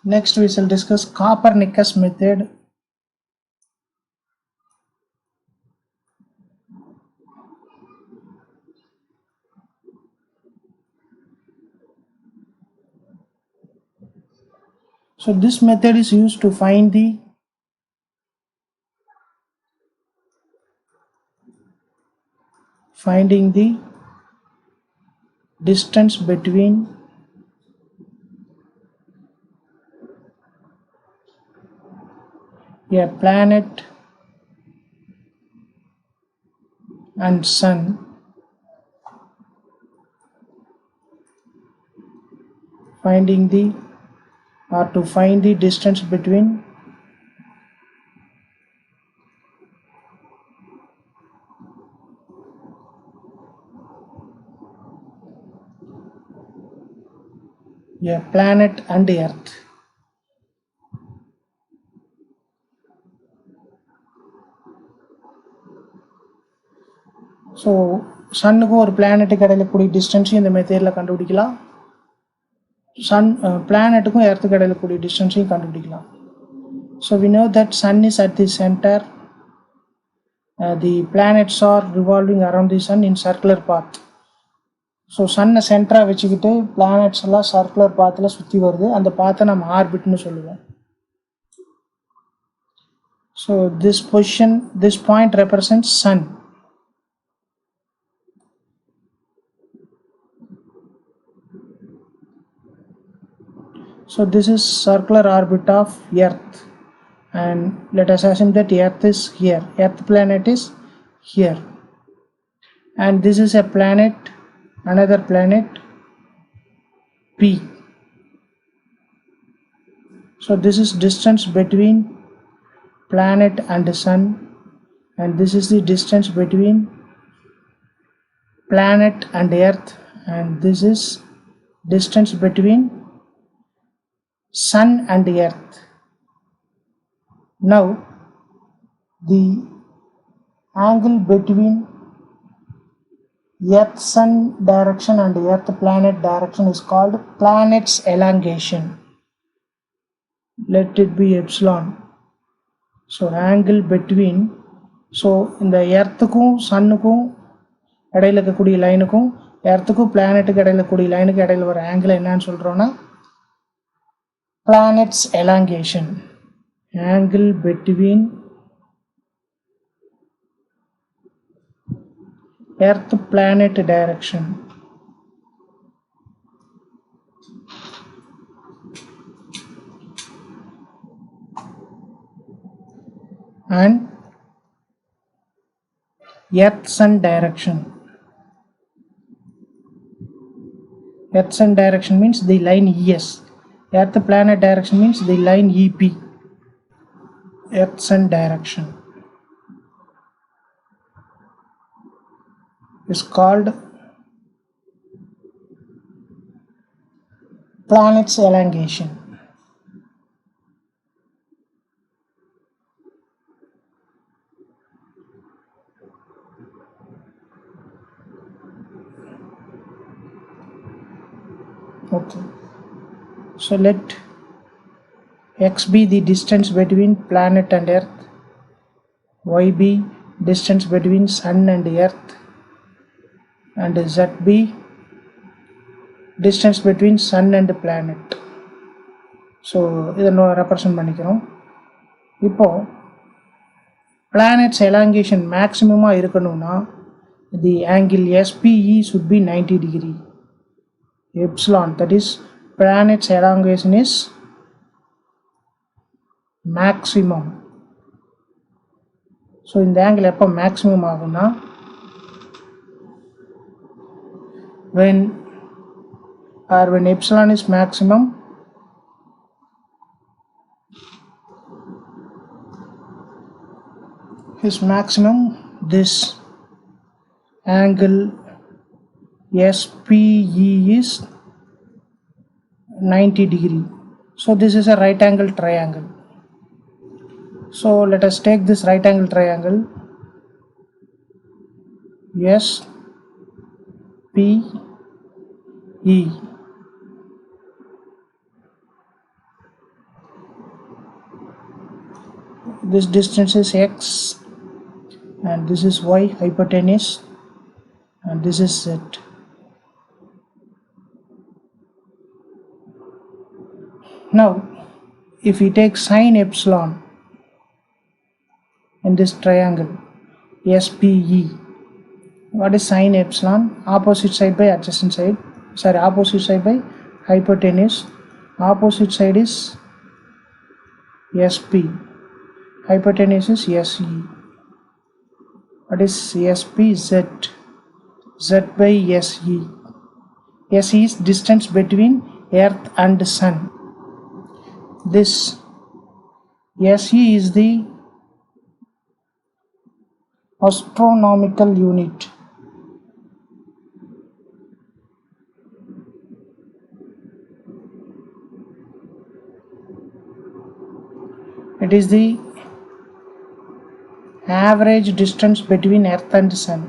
Next we shall discuss Copernicus method. So this method is used to find the finding the distance between a planet and sun, finding the or to find the distance between a planet and earth. So சன்னுக்கும் ஒரு பிளானட்டுக்கு இடையில கூடிய டிஸ்டன்ஸையும் இந்த மெத்தேடில் கண்டுபிடிக்கலாம். பிளானட்டுக்கும் எர்த்துக்கு இடையில கூடிய டிஸ்டன்ஸையும் கண்டுபிடிக்கலாம். So we know that sun is at the center. The planets are revolving around the sun in circular path. So சன்னை சென்டராக வச்சுக்கிட்டு பிளானட்ஸ் எல்லாம் சர்க்குலர் பாத்தில் சுற்றி வருது. அந்த பாத்தை நம்ம ஆர்பிட்னு சொல்லுவோம். So this point represents sun. So this is circular orbit of earth, and let us assume that earth is here, earth planet is here, and this is a planet, another planet P. So this is distance between planet and the sun, and this is the distance between planet and earth, and this is distance between sun and earth. Now the angle between earth sun direction and earth planet direction is called planet's elongation. Let it be epsilon. So angle between, so இந்த எர்த்துக்கும் சன்னுக்கும் இடையில இருக்கக்கூடிய லைனுக்கும் எர்த்துக்கும் பிளானட்டுக்கு இடையில இருக்கக்கூடிய லைனுக்கு இடையில வர angle என்னன்னு சொல்கிறோன்னா planet's elongation. Angle between earth planet direction and earth sun direction. Earth sun direction means the line ES. Earth planet direction means the line EP. Earth sun direction is called planet's elongation. Okay, so let x be the distance between planet and earth, y be distance between sun and earth, and z be distance between sun and planet. So இதை represent பண்ணிக்கிறோம். இப்போது planets elongation மேக்ஸிமமாக இருக்கணும்னா தி angle SPE should be 90 degree. Epsilon, that is planet's elongation is maximum. So இந்த angle எப்போ maximum ஆகும்னா when epsilon is maximum, this angle SPE is 90 degree. So this is a right angle triangle. So let us take this right angle triangle SPE. this distance is x, and this is y, hypotenuse, and this is z. Now if we take sine epsilon in this triangle SPE, what is sine epsilon? Opposite side by adjacent side, opposite side by hypotenuse. Opposite side is SP, hypotenuse is SE. What is SP? Z by SE. SE is distance between earth and sun. This SE is the astronomical unit. It is the average distance between earth and sun.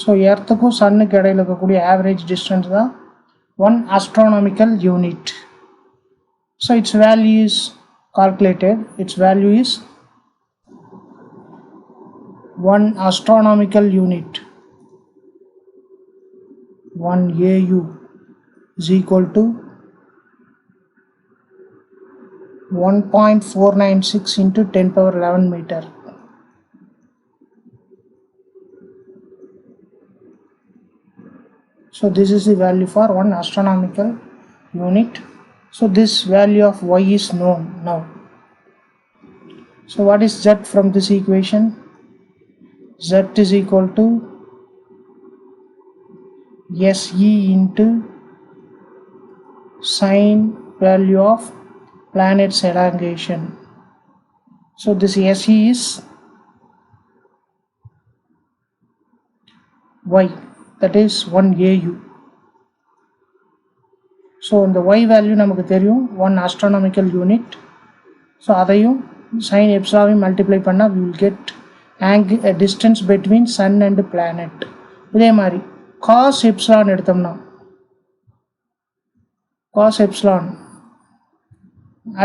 So earth ku sun ku இடையில இருக்கக்கூடிய average distance தான் 1 astronomical unit. So its value is calculated. Its value is 1 astronomical unit, 1 AU is equal to 1.496 into 10 power 11 meter. So this is the value for 1 astronomical unit. So this value of y is known now. So what is z from this equation? Z is equal to SE into sine value of planet's elongation. So this SE is y, that is 1 AU. So the y value நமக்கு தெரியும் 1 astronomical unit. So அதையும் sin epsilon multiply பண்ணா we will get a distance between sun and planet. இதே மாதிரி cos epsilon எடுத்தோம்னா cos epsilon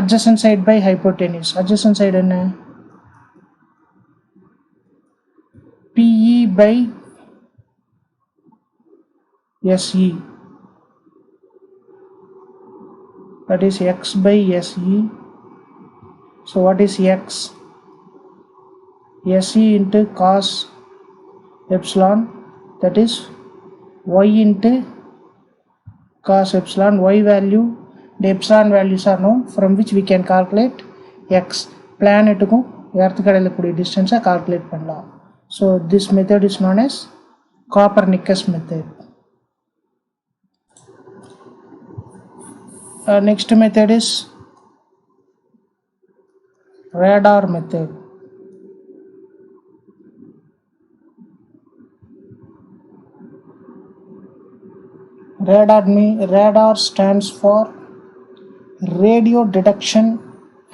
adjacent side by hypotenuse. Adjacent side என்ன? PE by SE, that is x by SE. So what is x? SE into cos epsilon, that is y into cos epsilon. Y value, the epsilon values are known, from which we can calculate x. Planet ku earth kadaiல கூடிய distance calculate பண்ணலாம். So this method is known as Copernicus method. Next method is radar method. Radar stands for radio detection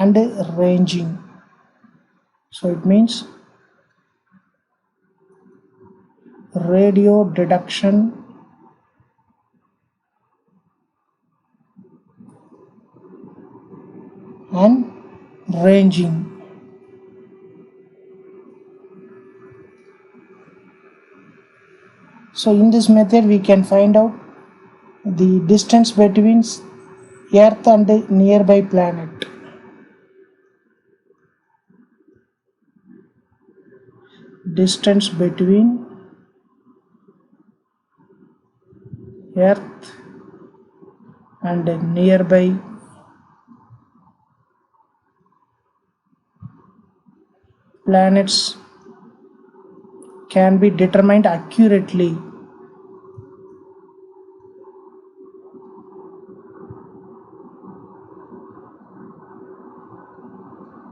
and ranging. So it means radio detection and ranging. So in this method we can find out the distance between earth and the nearby planet. Distance between earth and nearby planets can be determined accurately.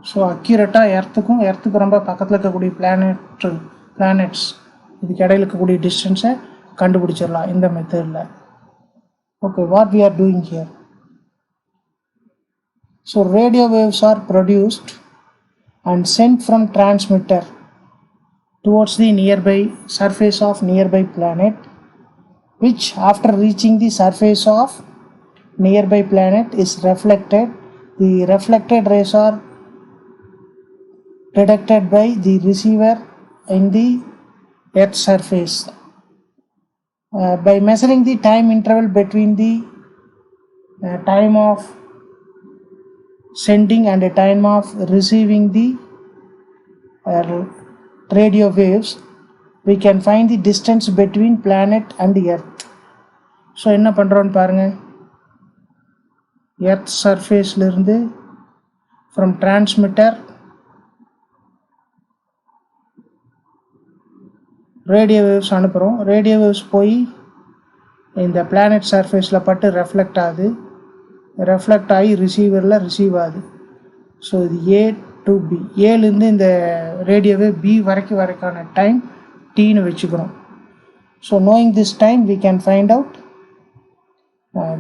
So அக்யூரேட்டாக எர்த்துக்கு ரொம்ப பக்கத்தில் இருக்கக்கூடிய planets இதுக்கு இடையில இருக்கக்கூடிய டிஸ்டன்ஸை கண்டுபிடிச்சிடலாம் இந்த மெத்தடில். Okay, what we are doing here? So radio waves are produced and sent from transmitter towards the nearby surface of nearby planet, which after reaching the surface of nearby planet is reflected. The reflected rays are detected by the receiver in the Earth's surface. By measuring the time interval between the time of sending and the time of receiving the radio waves, we can find the distance between planet and Earth. So என்ன பண்ணுறோன்னு பாருங்கள், earth சர்ஃபேஸ்லேருந்து from transmitter radio waves அனுப்புகிறோம். Radio waves போய் இந்த planet சர்ஃபேஸில் பட்டு reflect ஆகுது. ரெஃப்ளெக்ட் ஆகி ரிசீவரில் ரிசீவ் ஆகுது. ஸோ இது ஏ டு பி, ஏலேருந்து இந்த ரேடியோவே பி வரைக்கான டைம் டீன்னு வச்சுக்கிறோம். So knowing this time we can find out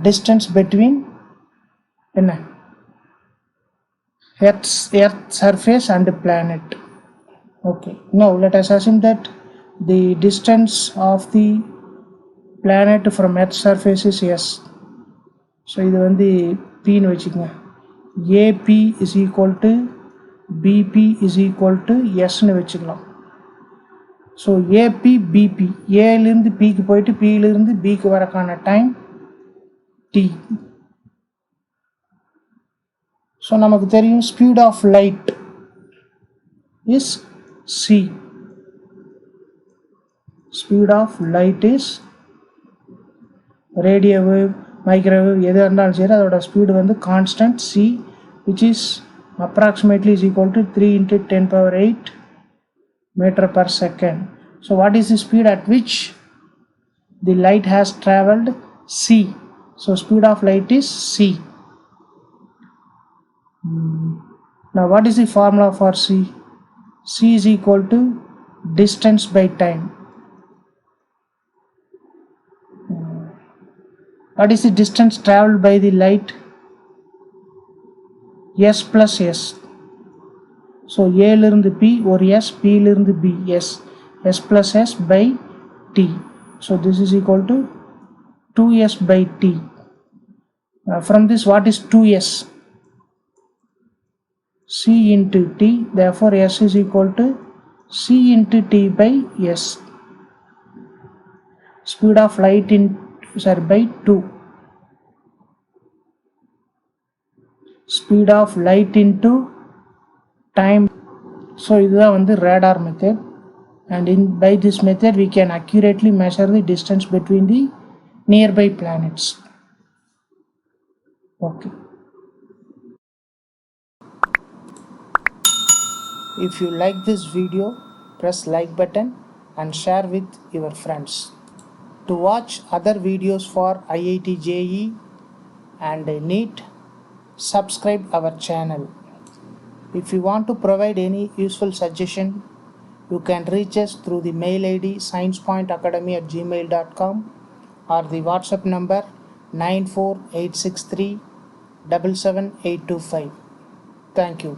distance between என்ன earth surface and planet. Okay, now let us assume that the distance of the planet from earth surface is s. so இது வந்து p ன்னு வச்சுக்கோங்க. AP is equal to BP is equal to s ன்னு வச்சுக்கலாம். So AB BP, ஏலேருந்து பிக்கு போயிட்டு பியிலிருந்து பிக்கு வரக்கான time D. So நமக்கு தெரியும் speed of light is C. Speed of light is radio wave, microwave எது இருந்தாலும் சரி அதோட ஸ்பீடு வந்து constant C, which is approximately is equal to 3 into 10 power 8 meter per second. So what is the speed at which the light has traveled? C. So speed of light is c. Now what is the formula for c? C is equal to distance by time. What is the distance traveled by the light? S plus s. So ஏலிருந்து p ஒரு s, p லிருந்து b, s, s plus s by t. So this is equal to 2s by t. From this what is 2s? c into t, therefore s is equal to c into t by s. Speed of light in by 2. Speed of light into time. So இதுதான் வந்து radar method, and by this method we can accurately measure the distance between the nearby planets. Okay. If you like this video, press like button and share with your friends. To watch other videos for IIT JEE and NEET, subscribe our channel. If you want to provide any useful suggestion, you can reach us through the mail ID sciencepointacademy@gmail.com or the WhatsApp number 94863 77825. Thank you.